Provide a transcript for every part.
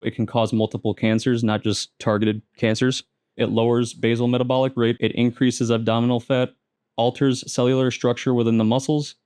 It can cause multiple cancers, not just targeted cancers. It lowers basal metabolic rate. It increases abdominal fat, alters cellular structure within the muscles,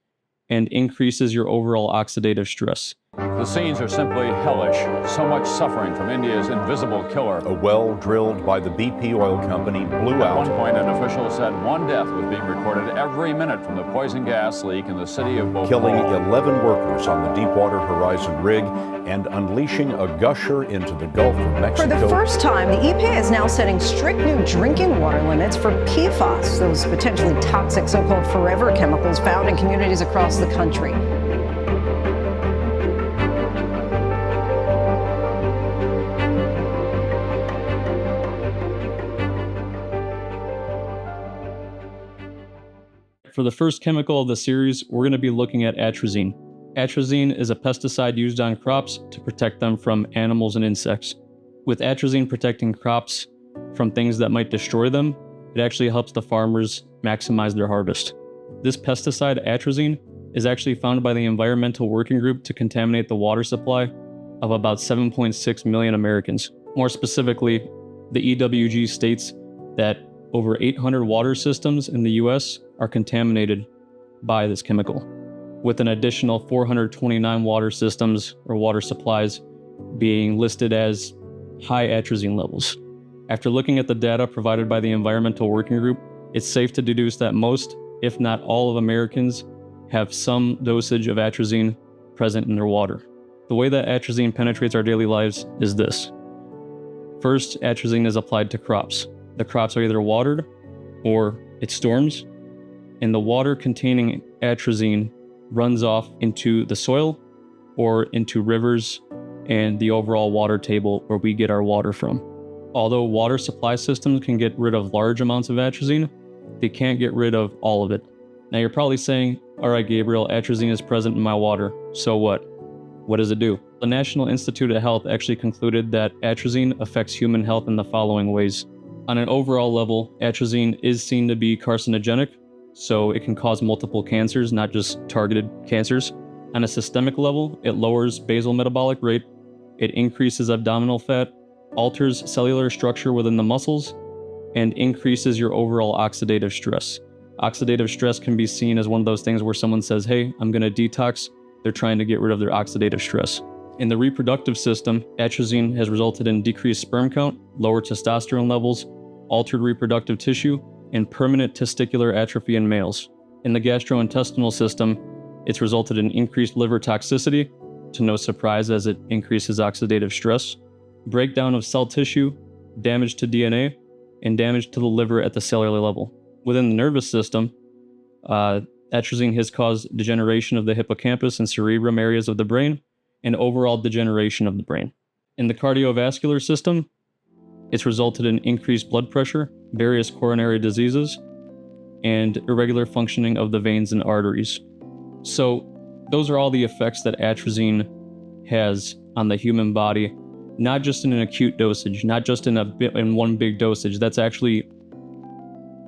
and increases your overall oxidative stress. The scenes are simply hellish. So much suffering from India's invisible killer. A well drilled by the BP oil company blew out. At one point, an official said one death was being recorded every minute from the poison gas leak in the city of Bhopal. Killing 11 workers on the Deepwater Horizon rig and unleashing a gusher into the Gulf of Mexico. For the first time, the EPA is now setting strict new drinking water limits for PFAS, those potentially toxic so-called forever chemicals found in communities across the country. For the first chemical of the series, we're going to be looking at atrazine. Atrazine is a pesticide used on crops to protect them from animals and insects. With atrazine protecting crops from things that might destroy them, it actually helps the farmers maximize their harvest. This pesticide, atrazine, is actually found by the Environmental Working Group to contaminate the water supply of about 7.6 million Americans. More specifically, the EWG states that over 800 water systems in the US are contaminated by this chemical, with an additional 429 water systems or water supplies being listed as high atrazine levels. After looking at the data provided by the Environmental Working Group, it's safe to deduce that most, if not all, of Americans have some dosage of atrazine present in their water. The way that atrazine penetrates our daily lives is this. First, atrazine is applied to crops. The crops are either watered or it storms, and the water containing atrazine runs off into the soil or into rivers and the overall water table where we get our water from. Although water supply systems can get rid of large amounts of atrazine, they can't get rid of all of it. Now you're probably saying, all right, Gabriel, atrazine is present in my water, so what? What does it do? The National Institute of Health actually concluded that atrazine affects human health in the following ways. On an overall level, atrazine is seen to be carcinogenic, so it can cause multiple cancers, not just targeted cancers. On a systemic level, it lowers basal metabolic rate, it increases abdominal fat, alters cellular structure within the muscles, and increases your overall oxidative stress. Oxidative stress can be seen as one of those things where someone says, hey, I'm going to detox. They're trying to get rid of their oxidative stress. In the reproductive system, atrazine has resulted in decreased sperm count, lower testosterone levels, altered reproductive tissue, and permanent testicular atrophy in males. In the gastrointestinal system, it's resulted in increased liver toxicity, to no surprise as it increases oxidative stress, breakdown of cell tissue, damage to DNA, and damage to the liver at the cellular level. Within the nervous system, atrazine has caused degeneration of the hippocampus and cerebrum areas of the brain, and overall degeneration of the brain. In the cardiovascular system, it's resulted in increased blood pressure, various coronary diseases, and irregular functioning of the veins and arteries. So those are all the effects that atrazine has on the human body, not just in an acute dosage, not just in one big dosage. That's actually,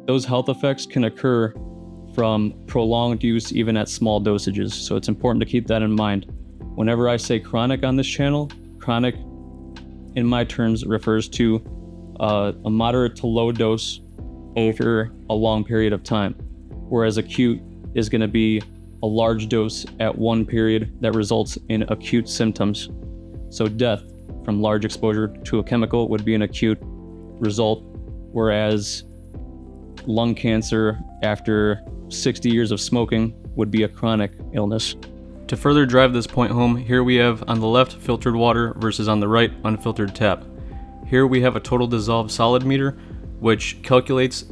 those health effects can occur from prolonged use even at small dosages. So it's important to keep that in mind. Whenever I say chronic on this channel, chronic in my terms refers to a moderate to low dose over a long period of time, whereas acute is going to be a large dose at one period that results in acute symptoms. So death from large exposure to a chemical would be an acute result, whereas lung cancer after 60 years of smoking would be a chronic illness. To further drive this point home, here we have on the left filtered water versus on the right unfiltered tap. Here we have a total dissolved solid meter, which calculates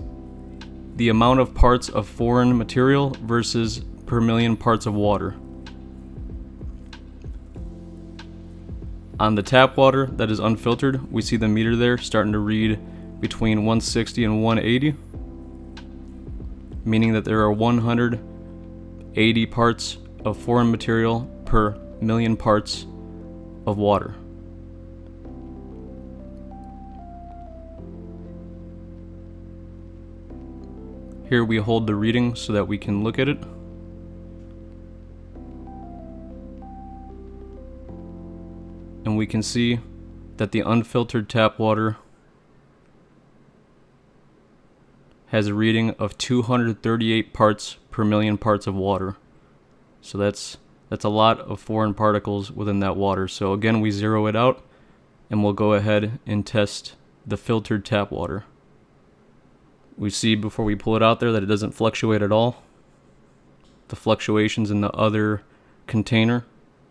the amount of parts of foreign material versus per million parts of water. On the tap water that is unfiltered, we see the meter there starting to read between 160 and 180, meaning that there are 180 parts of foreign material per million parts of water. Here we hold the reading so that we can look at it. And we can see that the unfiltered tap water has a reading of 238 parts per million parts of water. So that's a lot of foreign particles within that water. So again, we zero it out and we'll go ahead and test the filtered tap water. We see before we pull it out there that it doesn't fluctuate at all. The fluctuations in the other container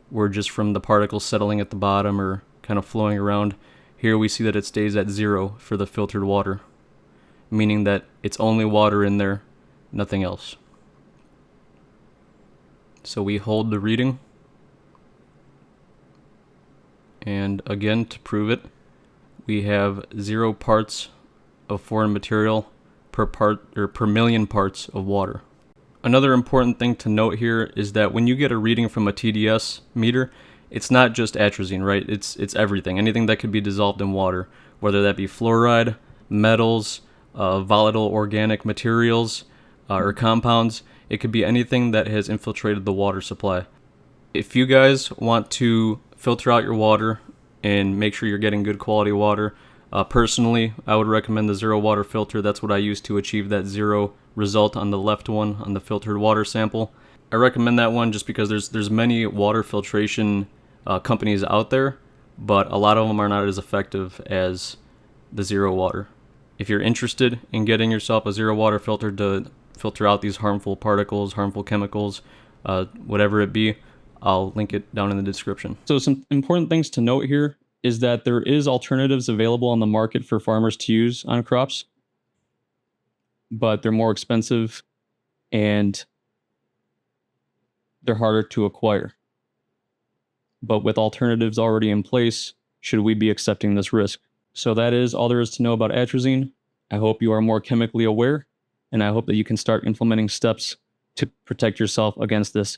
were just from the particles settling at the bottom or kind of flowing around. Here we see that it stays at 0 for the filtered water, meaning that it's only water in there, nothing else. So we hold the reading, and again, to prove it, we have 0 parts of foreign material per part or per million parts of water. Another important thing to note here is that when you get a reading from a TDS meter, it's not just atrazine, right? It's everything, anything that could be dissolved in water, whether that be fluoride, metals, volatile organic materials, or compounds. It could be anything that has infiltrated the water supply. If you guys want to filter out your water and make sure you're getting good quality water, personally, I would recommend the zero water filter. That's what I use to achieve that 0 result on the left one, on the filtered water sample. I recommend that one just because there's many water filtration companies out there, but a lot of them are not as effective as the zero water. If you're interested in getting yourself a zero water filter to filter out these harmful particles, harmful chemicals, whatever it be, I'll link it down in the description. So some important things to note here is that there is alternatives available on the market for farmers to use on crops, but they're more expensive and they're harder to acquire. But with alternatives already in place, should we be accepting this risk? So that is all there is to know about atrazine. I hope you are more chemically aware, and I hope that you can start implementing steps to protect yourself against this.